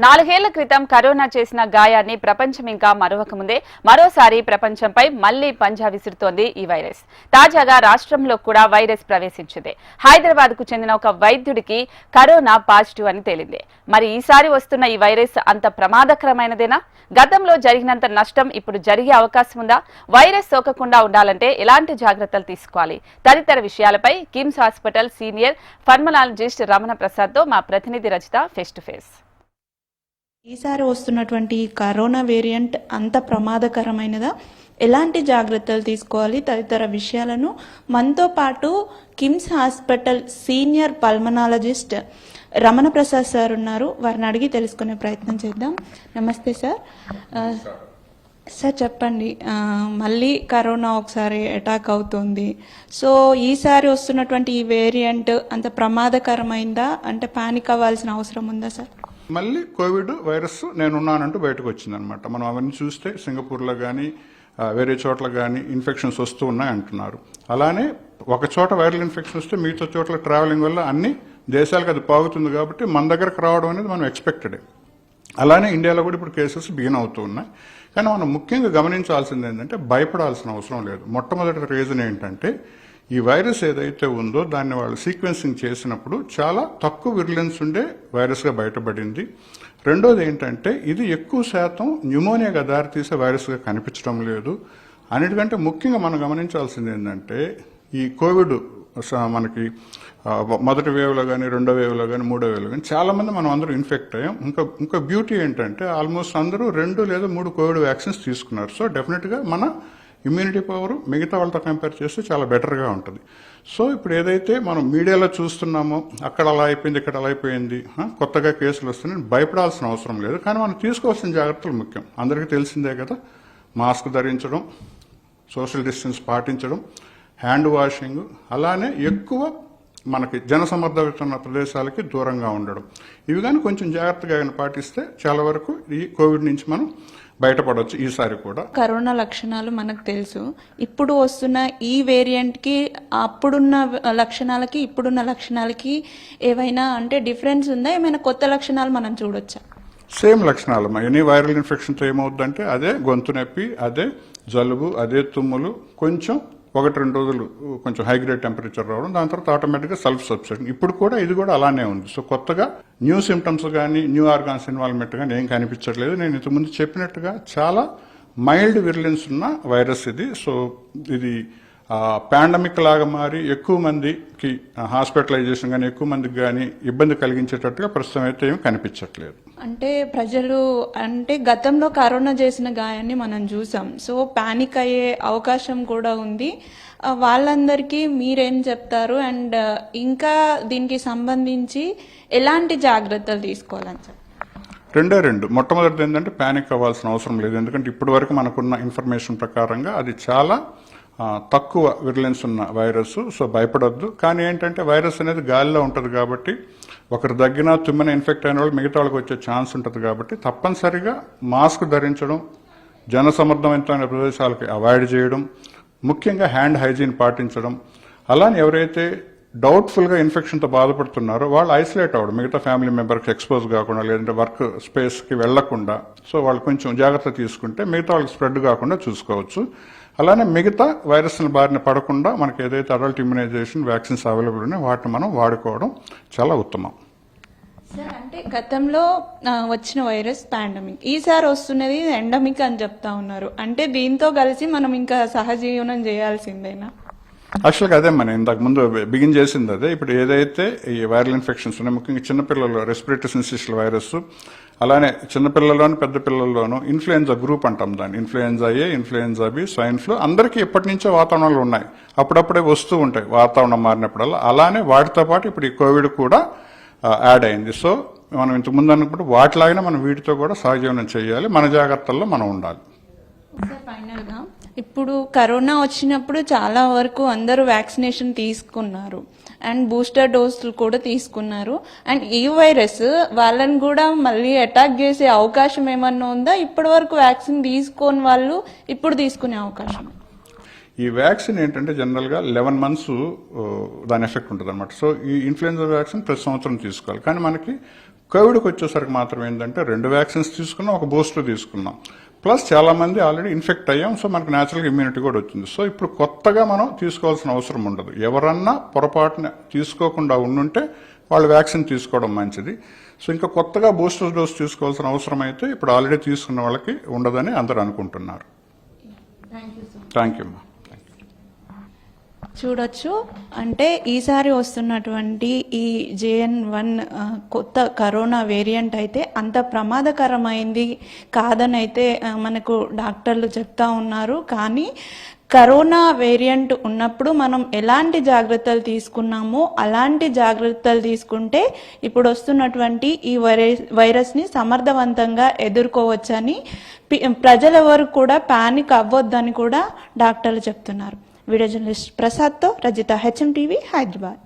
4 ఏళ్ల క్రితం కరోనా చేసిన గాయాన్ని ప్రపంచం ఇంకా మరవకముందే మరోసారి ప్రపంచంపై మళ్లీ పంజా విసురుతోంది ఈ వైరస్. తాజాగా రాష్ట్రంలో కూడా వైరస్ ప్రవేశించింది. హైదరాబాద్ కు చెందిన ఒక వైద్యుడికి కరోనా పాజిటివ్ అని తేలింది. మరి ఈసారి వస్తున్న ఈ వైరస్ అంత ప్రమాదకరమైనదేనా? గతంలో జరిగినంత నష్టం ఇప్పుడు జరిగే అవకాశం ఉందా? వైరస్ సోకకుండా ఉండాలంటే ఎలాంటి జాగ్రత్తలు తీసుకోవాలి? తదితర విషయాలపై KIMS hospital senior pulmonologist Ramana Prasad తో మా ప్రతినిధి రచిత ఫేస్ టు ఫేస్. ఈసారి వస్తున్నటువంటి కరోనా వేరియంట్ అంత ప్రమాదకరమైనదా? ఎలాంటి జాగ్రత్తలు తీసుకోవాలి? తదితర విషయాలను మనతో పాటు KIMS hospital senior pulmonologist Ramana Prasad sir ఉన్నారు. వారిని అడిగి తెలుసుకునే ప్రయత్నం చేద్దాం. నమస్తే సార్. సార్ చెప్పండి, మళ్ళీ కరోనా ఒకసారి అటాక్ అవుతుంది. సో ఈసారి వస్తున్నటువంటి ఈ వేరియంట్ అంత ప్రమాదకరమైందా? అంటే పానిక్ అవ్వాల్సిన అవసరం ఉందా సార్? మళ్ళీ కోవిడ్ వైరస్ నేనున్నానంటూ బయటకు వచ్చిందనమాట. మనం అవన్నీ చూస్తే సింగపూర్లో కానీ వేరే చోట్ల కానీ ఇన్ఫెక్షన్స్ వస్తూ ఉన్నాయి అంటున్నారు. అలానే ఒక చోట వైరల్ ఇన్ఫెక్షన్ వస్తే మిగతా చోట్ల ట్రావెలింగ్ వల్ల అన్ని దేశాలకు అది పాగుతుంది కాబట్టి మన దగ్గరకు రావడం అనేది మనం ఎక్స్పెక్టెడే. అలానే ఇండియాలో కూడా ఇప్పుడు కేసెస్ బిగిన్ అవుతూ ఉన్నాయి. కానీ మనం ముఖ్యంగా గమనించాల్సింది ఏంటంటే భయపడాల్సిన అవసరం లేదు. మొట్టమొదటి రీజన్ ఏంటంటే ఈ వైరస్ ఏదైతే ఉందో దాన్ని వాళ్ళు సీక్వెన్సింగ్ చేసినప్పుడు చాలా తక్కువ విరులెన్స్ ఉండే వైరస్గా బయటపడింది. రెండోది ఏంటంటే ఇది ఎక్కువ శాతం న్యూమోనియాగా దారితీసే వైరస్గా కనిపించడం లేదు. అన్నిటికంటే ముఖ్యంగా మనం గమనించాల్సింది ఏంటంటే ఈ కోవిడ్ మనకి మొదటి వేవ్లో కానీ రెండో వేవ్లో కానీ మూడో వేవ్లో కానీ చాలామంది మనం అందరూ ఇన్ఫెక్ట్ అయ్యాం. ఇంకా బ్యూటీ ఏంటంటే ఆల్మోస్ట్ అందరూ 2 లేదా 3 కోవిడ్ వ్యాక్సిన్స్ తీసుకున్నారు. సో డెఫినెట్గా మన ఇమ్యూనిటీ పవర్ మిగతా వాళ్ళతో కంపేర్ చేస్తే చాలా బెటర్గా ఉంటుంది. సో ఇప్పుడు ఏదైతే మనం మీడియాలో చూస్తున్నామో అక్కడ అలా అయిపోయింది, ఇక్కడ అలా అయిపోయింది, కొత్తగా కేసులు వస్తున్నాయి, భయపడాల్సిన అవసరం లేదు. కానీ మనం తీసుకోవాల్సిన జాగ్రత్తలు ముఖ్యం. అందరికీ తెలిసిందే కదా, మాస్క్ ధరించడం, సోషల్ డిస్టెన్స్ పాటించడం, హ్యాండ్ వాషింగ్, అలానే ఎక్కువ మనకి జనసమర్థత ఉన్న ప్రదేశాలకి దూరంగా ఉండడం. ఇవి కానీ కొంచెం జాగ్రత్తగా పాటిస్తే చాలా వరకు ఈ కోవిడ్ నుంచి మనం బయటపడవచ్చు. ఈసారి కూడా కరోనా లక్షణాలు మనకు తెలుసు. ఇప్పుడు వస్తున్న ఈ వేరియంట్ కి అప్పుడున్న లక్షణాలకి ఇప్పుడున్న లక్షణాలకి ఏవైనా అంటే డిఫరెన్స్ ఉందా? ఏమైనా కొత్త లక్షణాలు మనం చూడొచ్చా? సేమ్ లక్షణాలు. ఎనీ వైరల్ ఇన్ఫెక్షన్తో ఏమవుతుందంటే అదే గొంతు నొప్పి, అదే జలుబు, అదే తుమ్ములు, కొంచెం 1-2 రోజులు కొంచెం హై గ్రేడ్ టెంపరేచర్ రావడం, దాని తర్వాత ఆటోమేటిక్గా సెల్ఫ్ సబ్సిడెంట్. ఇప్పుడు కూడా ఇది కూడా అలానే ఉంది. సో కొత్తగా న్యూ సిమ్టమ్స్ కానీ న్యూ ఆర్గాన్స్ ఇన్వాల్వ్మెంట్ కానీ ఏం కనిపించట్లేదు. నేను ఇంతకుముందు చెప్పినట్టుగా చాలా మైల్డ్ విరులెన్స్ ఉన్న వైరస్ ఇది. సో ఇది పాండమిక్ లాగా మారి ఎక్కువ మందికి హాస్పిటలైజేషన్ కానీ ఎక్కువ మందికి కానీ ఇబ్బంది కలిగించేటట్టుగా ప్రస్తుతం అయితే ఏమి కనిపించట్లేదు. అంటే ప్రజలు అంటే గతంలో కరోనా చేసిన గాయాన్ని మనం చూసాం. సో పానిక్ అయ్యే అవకాశం కూడా ఉంది. వాళ్ళందరికీ మీరేం చెప్తారు? అండ్ ఇంకా దీనికి సంబంధించి ఎలాంటి జాగ్రత్తలు తీసుకోవాలని సార్? రెండు. మొట్టమొదటిది ఏంటంటే పానిక్ అవ్వాల్సిన అవసరం లేదు. ఎందుకంటే ఇప్పటి వరకు మనకున్న ఇన్ఫర్మేషన్ ప్రకారంగా అది చాలా తక్కువ విరులెన్స్ ఉన్న వైరస్. సో భయపడొద్దు. కానీ ఏంటంటే వైరస్ అనేది గాలిలో ఉంటుంది కాబట్టి ఒకరు దగ్గినా తుమ్మిన ఇన్ఫెక్ట్ అయిన వాళ్ళు మిగతా వాళ్ళకి వచ్చే ఛాన్స్ ఉంటుంది కాబట్టి తప్పనిసరిగా మాస్క్ ధరించడం, జనసమర్థవంతమైన ప్రదేశాలకి అవాయిడ్ చేయడం, ముఖ్యంగా హ్యాండ్ హైజీన్ పాటించడం, అలానే ఎవరైతే డౌట్ఫుల్గా ఇన్ఫెక్షన్తో బాధపడుతున్నారో వాళ్ళు ఐసోలేట్ అవ్వడం, మిగతా ఫ్యామిలీ మెంబర్కి ఎక్స్పోజ్ కాకుండా, లేదంటే వర్క్ స్పేస్కి వెళ్లకుండా. సో వాళ్ళు కొంచెం జాగ్రత్త తీసుకుంటే మిగతా వాళ్ళకి స్ప్రెడ్ కాకుండా చూసుకోవచ్చు. అలానే మిగతా వైరస్ల బారిన పడకుండా మనకి ఏదైతే అడల్ట్ ఇమ్యునైజేషన్ వ్యాక్సిన్స్ అవైలబుల్ ఉన్నాయో వాటిని మనం వాడుకోవడం చాలా ఉత్తమం. సార్ అంటే గతంలో వచ్చిన వైరస్ పాండమిక్, ఈసారి వస్తున్నది ఎండమిక్ అని చెప్తా ఉన్నారు. అంటే దీంతో కలిసి మనం ఇంకా సహజీవనం చేయాల్సిందేనా? యాక్చువల్గా అదే మనం ఇంతకు ముందు బిగిన్ చేసింది అదే. ఇప్పుడు ఏదైతే ఈ వైరల్ ఇన్ఫెక్షన్స్ ఉన్నాయి, ముఖ్యంగా చిన్నపిల్లల్లో రెస్పిరేటరీ సిన్సిషియల్ వైరస్, అలానే చిన్నపిల్లల్లోను పెద్ద పిల్లల్లోనూ ఇన్ఫ్లుయెన్జా గ్రూప్ అంటాం దాన్ని. Influenza A, influenza B, swine flu అందరికీ ఎప్పటి నుంచో వాతావరణంలో ఉన్నాయి, అప్పుడప్పుడే వస్తూ ఉంటాయి వాతావరణం మారినప్పుడల్లా. అలానే వాటితో పాటు ఇప్పుడు ఈ కోవిడ్ కూడా యాడ్ అయింది. సో మనం ఇంతకుముందు అనుకుంటే వాటిలాగానే మనం వీటితో కూడా సహజీవనం చేయాలి, మన జాగ్రత్తల్లో మనం ఉండాలి. ఫైనల్ గా ఇప్పుడు కరోనా వచ్చినప్పుడు చాలా వరకు అందరూ వ్యాక్సినేషన్ తీసుకున్నారు అండ్ బూస్టర్ డోసులు కూడా తీసుకున్నారు. అండ్ ఈ వైరస్ వాళ్ళని కూడా మళ్ళీ అటాక్ చేసే అవకాశం ఏమన్నా ఉందా? ఇప్పటి వరకు వ్యాక్సిన్ తీసుకోని వాళ్ళు ఇప్పుడు తీసుకునే అవకాశం? ఈ వ్యాక్సిన్ ఏంటంటే జనరల్గా 11 months దాని ఎఫెక్ట్ ఉంటుంది అనమాట. సో ఈ ఇన్ఫ్లుయెన్జా వ్యాక్సిన్ ప్రతి సంవత్సరం తీసుకోవాలి. కానీ మనకి కోవిడ్కి వచ్చేసరికి మాత్రం ఏంటంటే 2 వ్యాక్సిన్స్ తీసుకున్నాం, ఒక బూస్టర్ తీసుకున్నాం, ప్లస్ చాలా మంది ఆల్రెడీ ఇన్ఫెక్ట్ అయ్యాం. సో మనకు న్యాచురల్గా ఇమ్యూనిటీ కూడా వచ్చింది. సో ఇప్పుడు కొత్తగా మనం తీసుకోవాల్సిన అవసరం ఉండదు. ఎవరన్నా పొరపాటున తీసుకోకుండా ఉండుంటే వాళ్ళు వ్యాక్సిన్ తీసుకోవడం మంచిది. సో ఇంకా కొత్తగా బూస్టర్ డోస్ తీసుకోవాల్సిన అవసరం అయితే ఇప్పుడు ఆల్రెడీ తీసుకున్న వాళ్ళకి ఉండదని అందరూ అనుకుంటున్నారు. థ్యాంక్ యూ అమ్మా. చూడొచ్చు. అంటే ఈసారి వస్తున్నటువంటి ఈ JN.1 కొత్త కరోనా వేరియంట్ అయితే అంత ప్రమాదకరమైంది కాదని అయితే మనకు డాక్టర్లు చెప్తా ఉన్నారు. కానీ కరోనా వేరియంట్ ఉన్నప్పుడు మనం ఎలాంటి జాగ్రత్తలు తీసుకున్నామో అలాంటి జాగ్రత్తలు తీసుకుంటే ఇప్పుడు వస్తున్నటువంటి ఈ వైరస్ని సమర్థవంతంగా ఎదుర్కోవచ్చని ప్రజలెవరు కూడా పానిక్ అవ్వొద్దని కూడా డాక్టర్లు చెప్తున్నారు. వీడియో జర్నలిస్ట్ ప్రసాద్తో రజిత, HM TV, హైదరాబాద్.